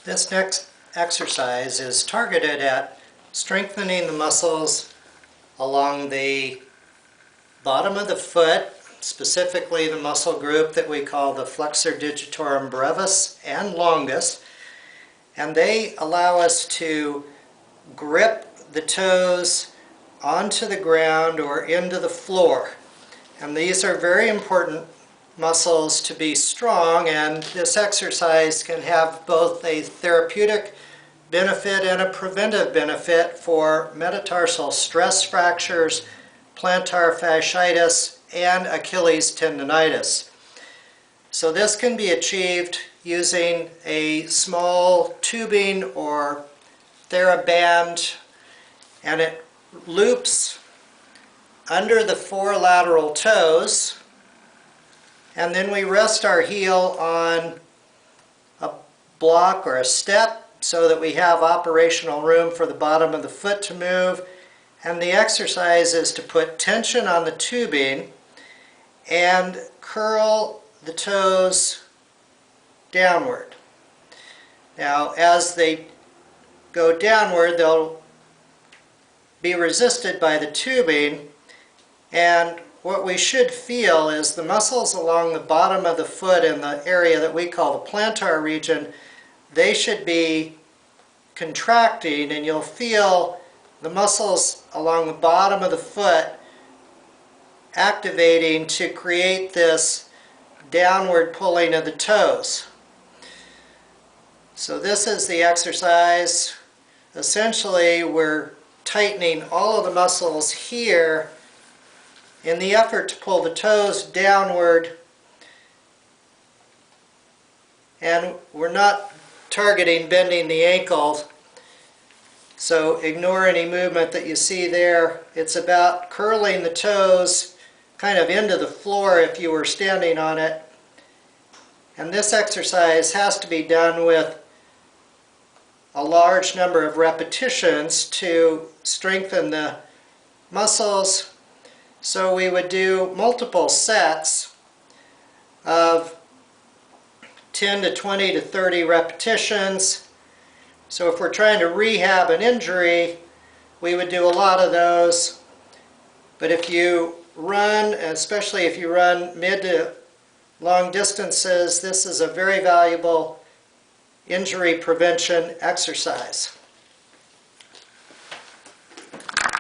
This next exercise is targeted at strengthening the muscles along the bottom of the foot, specifically the muscle group that we call the flexor digitorum brevis and longus, and they allow us to grip the toes onto the ground or into the floor. And these are very important muscles to be strong, and this exercise can have both a therapeutic benefit and a preventive benefit for metatarsal stress fractures, plantar fasciitis, and Achilles tendonitis. So this can be achieved using a small tubing or TheraBand, and it loops under the four lateral toes, and then we rest our heel on a block or a step so that we have operational room for the bottom of the foot to move. And the exercise is to put tension on the tubing and curl the toes downward. Now, as they go downward, they'll be resisted by the tubing, and what we should feel is the muscles along the bottom of the foot in the area that we call the plantar region, they should be contracting, and you'll feel the muscles along the bottom of the foot activating to create this downward pulling of the toes. So this is the exercise. Essentially, we're tightening all of the muscles here in the effort to pull the toes downward, and we're not targeting bending the ankle, so ignore any movement that you see there. It's about curling the toes kind of into the floor if you were standing on it. And this exercise has to be done with a large number of repetitions to strengthen the muscles. So we would do multiple sets of 10 to 20 to 30 repetitions. So if we're trying to rehab an injury, we would do a lot of those. But if you run, especially if you run mid to long distances, this is a very valuable injury prevention exercise.